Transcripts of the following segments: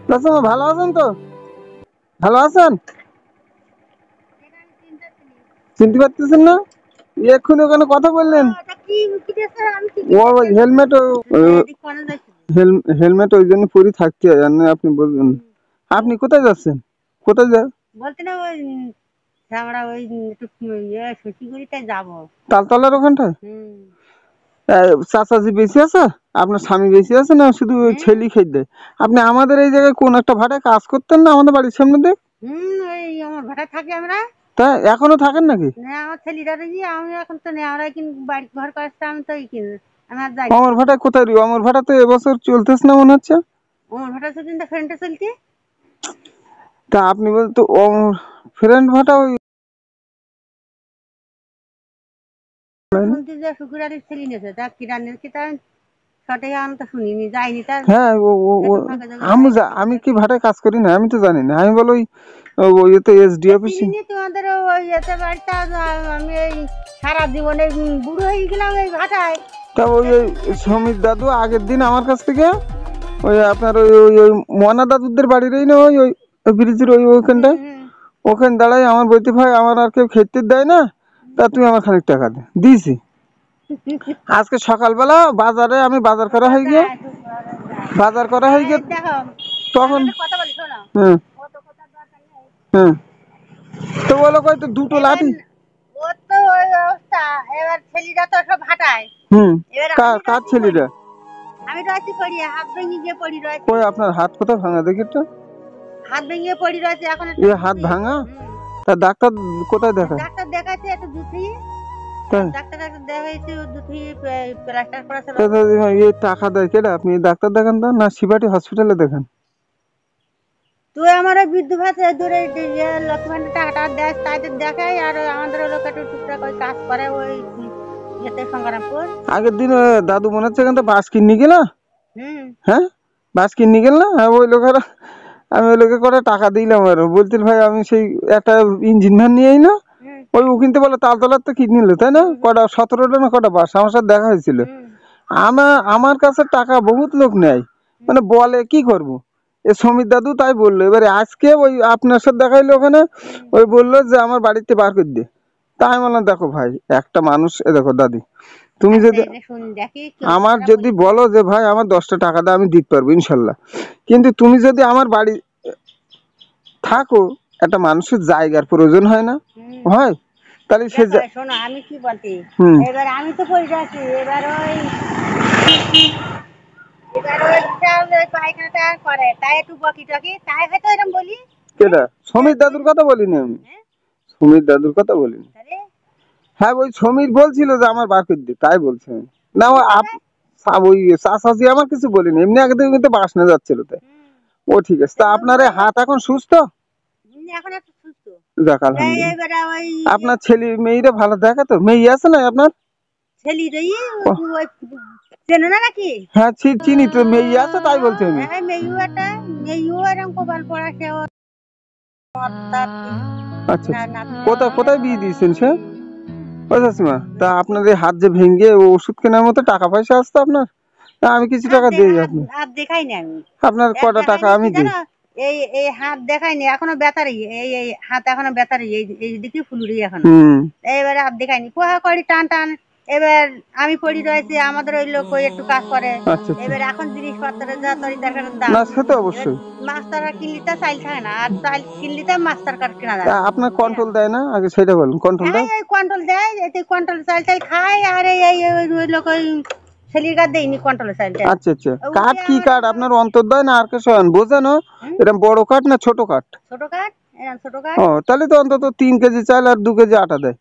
চাচা ভালো আছেন তো? ভালো আছেন? চিনতে পারতেছেন না? এক্ষুনি ওখানে কথা বললেন। ও হেলমেট হেলমেট ওই জন্য পরে থাকতে হয়, আর না আপনি বলবেন। আপনি কোথায় যাচ্ছেন? কোথায় বলতে না ওই আমরা ওই একটু শশীগুড়িতে যাবো। তালতলার ওখানটায় চাচাজি বেশি আছে? আপনার স্বামী বেশি আছে না শুধু ওই ছেলে খেয়ে দেয়? আপনি আমাদের এই জায়গায় কোন একটা ভাড়ায় কাজ করতেন না আমাদের বাড়ির সামনে দিয়ে? ওই আমার ভাড়া থাকি আমরা। তা এখনো থাকেন নাকি? না আমার ছেলেরা আমি এখন তো নেই, আমরা কিন্তু বাড়ি ঘর করছে, আমি তো আমার যাই। অমর ভাটা কোথায় রি? অমর ভাটা তো এবছর চলতেছে না মনে হচ্ছে। আমার ভাড়া সেদিনটা ফ্রেন্ডে চলছে। তা আপনি বলতো অমর ফ্রেন্ড ভাটা ওই শুনছি যে শুক্রবারের ছেলে নিয়েছে, তা কিরা নিয়েছে তা সঠিক আমি তো শুনিনি, যাইনি তার। হ্যাঁ আমি কি ভাটায় কাজ করি না, আমি তো জানি না। আমি বলো ওই ইয়েতে এসডি অফিসে তোমাদের ওই এতে বাড়িতে আমি এই সারা জীবনে বুড়ো হয়ে গেলাম এই ভাটায়। তা ওই সমীর দাদু আগের দিন আমার কাছ থেকে ওই আপনার ওই ওই ওই মনা দাদুদের বাড়ির না ওই ওই ব্রিজের ওইখানটায় ওখানে দাঁড়াই আমার বলতে ভাই আমার আর কেউ খেতে দেয় না, তা তুই আমার খানিক টাকা দে। দিয়েছি আজকে সকালবেলা বাজারে, আমি বাজার করা হয়ে গিয়ে তখন হ্যাঁ হ্যাঁ তো বলো কই তো দুটো লাঠি। ওর তো ওই অবস্থা, এবার ছেলেরা তো সব ভাটায়। কার ছেলেরা? আমি রয়েছি পড়ি, হাত ভেঙে গিয়ে পড়ি রয়েছি। কই আপনার হাত কোথায় ভাঙা দেখি তো? হাত ভেঙে পড়ি রয়েছে এখন। হাত ভাঙা? তা ডাক্তার কোথায় দেখায়? ডাক্তার দেখাচ্ছে একটু দুধি, ডাক্তার দেখাইছি দুধি প্লাস্টার করা ছিল। এই টাকা দেয় কেডা? আপনি ডাক্তার দেখান তো না শিবাটি হসপিটালে দেখান? তুই আমার বিদ্যুৎ ভাতে দূরে লক্ষ্মী টাকাটা দেয়, তাদের দেখাই। আর আমাদের লোক একটু টুকটাক ওই কাজ করে ওই যেতে সংগ্রামপুর। আগের দিন দাদু মনে হচ্ছে এখান থেকে বাস কিনে গেল। হ্যাঁ বাস কিনে গেল না? হ্যাঁ ওই লোকেরা, আমি ওই লোকে করে টাকা দিলাম আর বলছিল ভাই আমি সেই একটা ইঞ্জিন ভ্যান নিয়ে না ওই ও কিনতে বলে তালতলার তো কিনে নিল তাই না? কটা 17টা না কটা বাস আমার সাথে দেখা হয়েছিল। আমার কাছে টাকা বহুত লোক নেয়, মানে বলে কি করব। এ সমীর দাদু তাই বললো। এবারে আজকে ওই আপনার সাথে দেখাইলো ওখানে, ওই বললো যে আমার বাড়িতে বার করে দে। তাই আমি বললাম দেখো ভাই একটা মানুষ, এ দেখো দাদি তুমি যদি আমার যদি বলো যে ভাই আমার 10টা টাকা দাও আমি দিতে পারবো ইনশাল্লাহ, কিন্তু তুমি যদি আমার বাড়ি থাকো একটা মানুষের জায়গার প্রয়োজন হয় না? হয় তাহলে সে শোনো আমি কি বলছি, এবার আমি তো পড়ে যাচ্ছি। এবার ওই পায়খানাটা করে তাই একটু বকি টকি, তাই হয়তো এরকম বলি। কেডা? সমীর দাদুর কথা বলিনি আমি, সমীর দাদুর কথা বলিনি। হ্যাঁ ওই সমীর বলছিল যে আমার বার করে দিতে, তাই বলছে না। ওই চাচাজি আমার কিছু বলিনি, এমনি আগে থেকে কিন্তু বাস নিয়ে যাচ্ছিল তাই। ও ঠিক আছে। তা আপনার হাত এখন সুস্থ? এখন একটু সুস্থ। যাক আলহামদুলিল্লাহ। আপনার ছেলে মেয়েরা ভালো দেখে তো? মেয়ে আছে না আপনার? ছেলেরই চেনো না নাকি? হ্যাঁ চিনি তো, মেয়ে আছে তাই বলছি আমি। হ্যাঁ মেয়েও একটা, মেয়েও এরকম কপাল পড়াছে। আচ্ছা কোথায় কোথায় বিয়ে দিয়েছেন সে? ও চাষিমা তা আপনার এই হাত যে ভেঙে ওষুধ কেনার মতো টাকা পয়সা আসতো আপনার? আমি কিছু টাকা দিই আপনি। হাত দেখাইনি আমি। আপনার কটা টাকা আমি দিই। এই এই হাত দেখাইনি এখনো ব্যথারই, এই হাত এখনো ব্যথারই, এই দিকে ফুলুরি এখনো। এইবারে হাত দেখাইনি কোহা করি টান টান। এবার আমি পড়ি রয়েছে, আমাদের ওই লোক ওই একটু কাজ করে। এবার এখন জিনিসপত্রের যা তরিতরকারির দাম, না সে তো অবশ্যই মাস্টাররা কিনলিতে চাইল থাকে না, আর চাইল কিনলিতে মাস্টার কার্ড কেনা যায়। আপনার কন্ট্রোল দেয় না আগে সেটা বলুন। কন্ট্রোল দেয়? এই কন্ট্রোল দেয়, এতে কন্ট্রোল চাইল চাইল খায়। আর এই ওই লোক ওই ছেলির কার্ড দেয়নি কন্ট্রোল চাইল। আচ্ছা আচ্ছা কার্ড কি কার্ড আপনার? অন্তর্দয় না আর কিছু বোঝেন? এরকম বড় কার্ড না ছোট কার্ড? ছোট কার্ড, ছোট কার্ড। ও তাহলে তো অন্তত 3 কেজি চাল আর 2 কেজি আটা দেয়।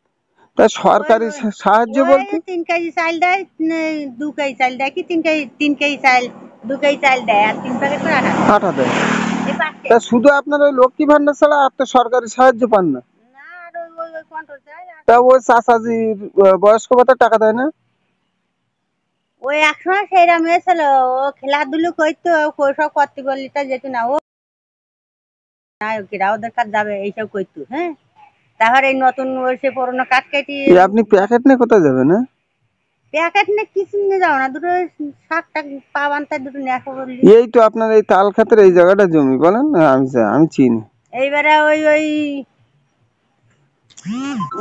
তাই সরকারি সাহায্য বলতে 3 কেজি চাল দেয়, 2 কেজি চাল দেয়, কি 3 কেজি চাল 2 কেজি চাল দেয়, আর 3 প্যাকেট করে আটা দেয়। তা শুধু আপনার ওই লক্ষ্মী ভান্ডার ছাড়া আর তো সরকারি সাহায্য পান না? তা ওই চাচাজির বয়স্ক ভাতার টাকা দেয় না? ওই একসময় সেইরকম হয়েছিল, ও খেলাধুলো করতো, সব করতে বললি তা যেত না। ও ওদের কাজ যাবে এইসব করতো। হ্যাঁ তারপর এই নতুন বয়সে পুরোনো কাঠ কেটে আপনি প্যাকেট নিয়ে কোথায় যাবেন? প্যাকেট না কিছু নিয়ে যাও না, দুটো শাক টাক পা বানতে দুটো নেশা করলি। এই তো আপনার এই তাল খাতের এই জায়গাটা জমি বলেন, আমি চিনি। এইবারে ওই ওই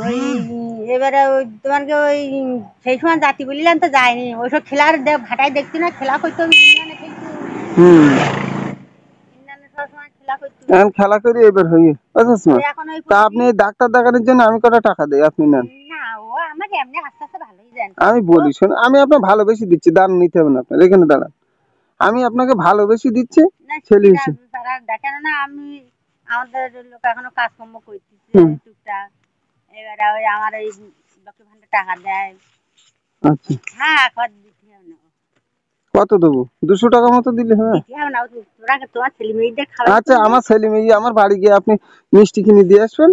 ওই এবারে ওই তোমাকে ওই সেই সময় জাতি বললাম তো যায়নি, ওইসব খেলার ভাটায় দেখছি না, খেলা করতে হবে সবসময় খেলা করতে। এখন খেলা করি এবার হয়ে তা আপনি ডাক্তার দেখানোর জন্য আমি কটা টাকা দেই, আপনি নেন। না ও আমার এমনি আস্তে আস্তে ভালোই জানি। আমি বলি শোন, আমি আপনার ভালোবেসে দিচ্ছি, দাম নিতে হবে না আপনার, এখানে দাঁড়ান, আমি আপনাকে ভালোবেসে দিচ্ছি ছেলে হিসেবে। দেখেন না আমি আমাদের লোক এখনো কাজকর্ম করতেছি টুকটাক, এবারে ওই আমার ওই লক্ষ্মী ভান্ডার টাকা দেয়। আচ্ছা হ্যাঁ দিতে হবে না। কত দেবো? 200 টাকা মতো দিলে হবে? তোমার ছেলে মেয়েদের খাবার। আচ্ছা আমার ছেলে মেয়ে আমার বাড়ি গিয়ে আপনি মিষ্টি কিনে দিয়ে আসবেন।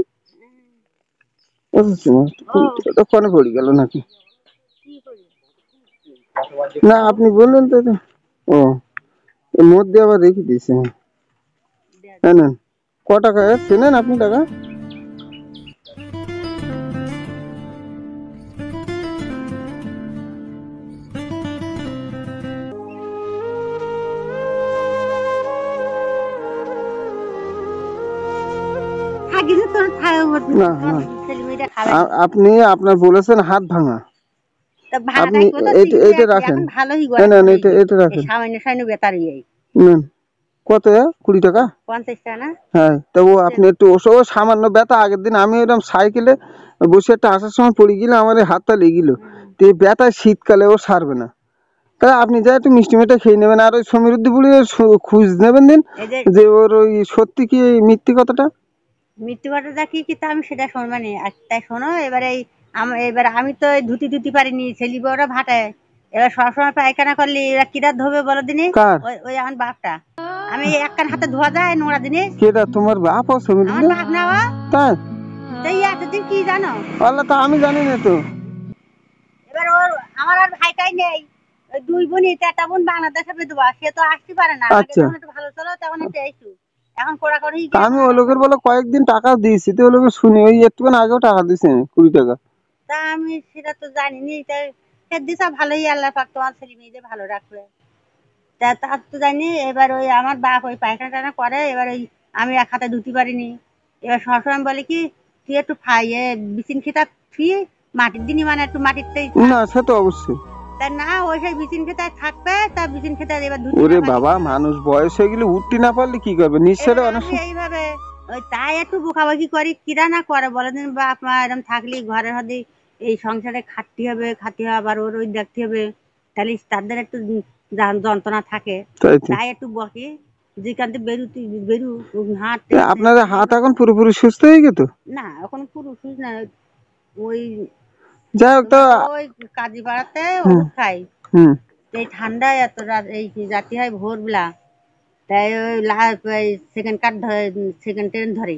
কনে পড়ে গেল নাকি? না আপনি বললেন তো। ও এর মধ্যে আবার রেখে দিয়েছে। নেন ক টাকা চেনেন আপনি টাকা? আপনি আপনার বলেছেন হাত ভাঙা, আপনি এটা রাখেন, এটা রাখেন। কত? 20 টাকা? 50 টাকা না? হ্যাঁ তো আপনি একটু সামান্য ব্যথা, আগের দিন আমি এরকম সাইকেলে বসে একটা আসার সময় পড়ে গেলে আমার হাতটা লেগেছিল, তো এই ব্যথা শীতকালে ও সারবে না, তাই আপনি যা একটু মিষ্টি মিঠা খেয়ে নেবেন, আর ওই সমৃদ্ধি বলে খুঁজ নেবেন দিন যে ওর ওই সত্যি কি মিথ্যে কথাটা। মিথ্যে কথাটা কি কি আমি সেটা শুনবো না, তাই শোনো এবারে এবারে আমি তো ধুতি ধুতি পারিনি, ছেলে বউরা ভাটায়, এবার সবসময় পায়খানা করলে এরা কিরা ধোবে বলো দিনে? ওই আমার বাপটা, আমি একখান হাতে ধোয়া যায় নোংরা জিনিস। কেটা তোমার বাপ? ও সমৃদ্ধি আমার বাপ না ও। তাই? তাই এতদিন কি জানো? আল্লাহ তা আমি জানি না তো। এবার ওর আমার আর ভাইটাই নেই, ওই দুই বোনই, একটা বোন বাংলাদেশে বিধবা, সে তো আসতে পারে না। আচ্ছা একটু ভালো চলো তখন একটু এসো, এখন কোড়াকড়ি। আমি ওই লোকের বলে কয়েকদিন টাকা দিয়েছি, তো ওই লোকের শুনি ওই একটুখানি আগেও টাকা দিয়েছে 20 টাকা। তা আমি সেটা তো জানিনি, তাই দিশা ভালোই, আল্লাহ পাক তোমার ছেলে মেয়েদের ভালো রাখবে, তা তার তো জানি। এবার ওই আমার বাপ ওই পায়খানা টানা করে, এবার ওই আমি এক হাতে ধুতে পারিনি, এবার সবসময় বলে কি তুই একটু খাইয়ে বিচিন খেতা থুয়ে মাটির দিনই, মানে একটু মাটিরটাই না, সে তো অবশ্যই। তা না ওই সেই বিচিন খেতায় থাকবে, তা বিচিন খেতায় এবার ধুতে। ওরে বাবা, মানুষ বয়স হয়ে গেলে উঠতে না পারলে কি করবে, নিঃশ্বাসে অনেক এইভাবে ওই তাই একটু বোকাবাকি করি, কিরা না করে বলে দিন বাপ মা এরকম থাকলে ঘরের হাতে এই সংসারে খাটতে হবে, আবার ওর ওই দেখতে হবে, তাহলে তাদের একটু যন্ত্রণা থাকে, তাই একটু বকে যেখান থেকে বেরু হাত। আপনাদের হাত এখন পুরোপুরি সুস্থ হয়ে গেছে? না এখন পুরো সুস্থ না, ওই যাই হোক তো ওই কাজী পাড়াতে ওষুধ খাই, এই ঠান্ডায় এত রাত এই জাতি হয় ভোরবেলা, তাই ওই সেকেন্ড ট্রেন ধরে।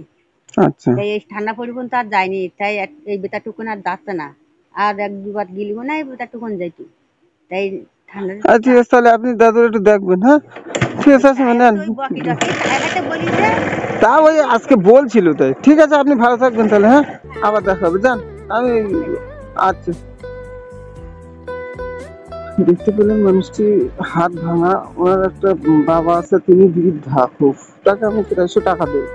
আচ্ছা তাই এই ঠান্ডা পরিবহন তো আর যায়নি, তাই এই বেতাটুকুন আর যাচ্ছে না, আর এক দুবার গিলিব না এই বেতাটুকুন যাইতো, তাই ঠান্ডা। ঠিক আছে তাহলে আপনি দাদুর একটু দেখবেন। হ্যাঁ ঠিক আছে, নেন। তা ওই আজকে বলছিল তাই, ঠিক আছে আপনি ভালো থাকবেন তাহলে। হ্যাঁ আবার দেখা হবে, যান আমি। আচ্ছা দেখতে পেলেন মানুষটি হাত ভাঙা, ওনার একটা বাবা আছে, তিনি বৃদ্ধা খুব, তাকে আমি 300 টাকা দেই।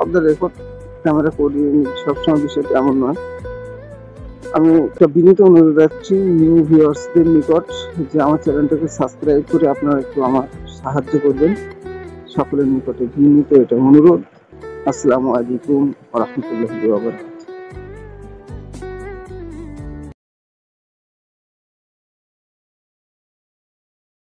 আপনার রেকর্ড ক্যামেরা করিয়ে সবসময় বিষয়টা এমন নয়। আমি একটা বিনীত অনুরোধ রাখছি নিউ ভিউয়ার্সদের নিকট যে আমার চ্যানেলটাকে সাবস্ক্রাইব করে আপনারা একটু আমার সাহায্য করবেন, সকলের নিকটে বিনীত এটা অনুরোধ। আসসালামু আলাইকুম ওয়া রাহমাতুল্লাহি ওয়া বারাকাতুহু।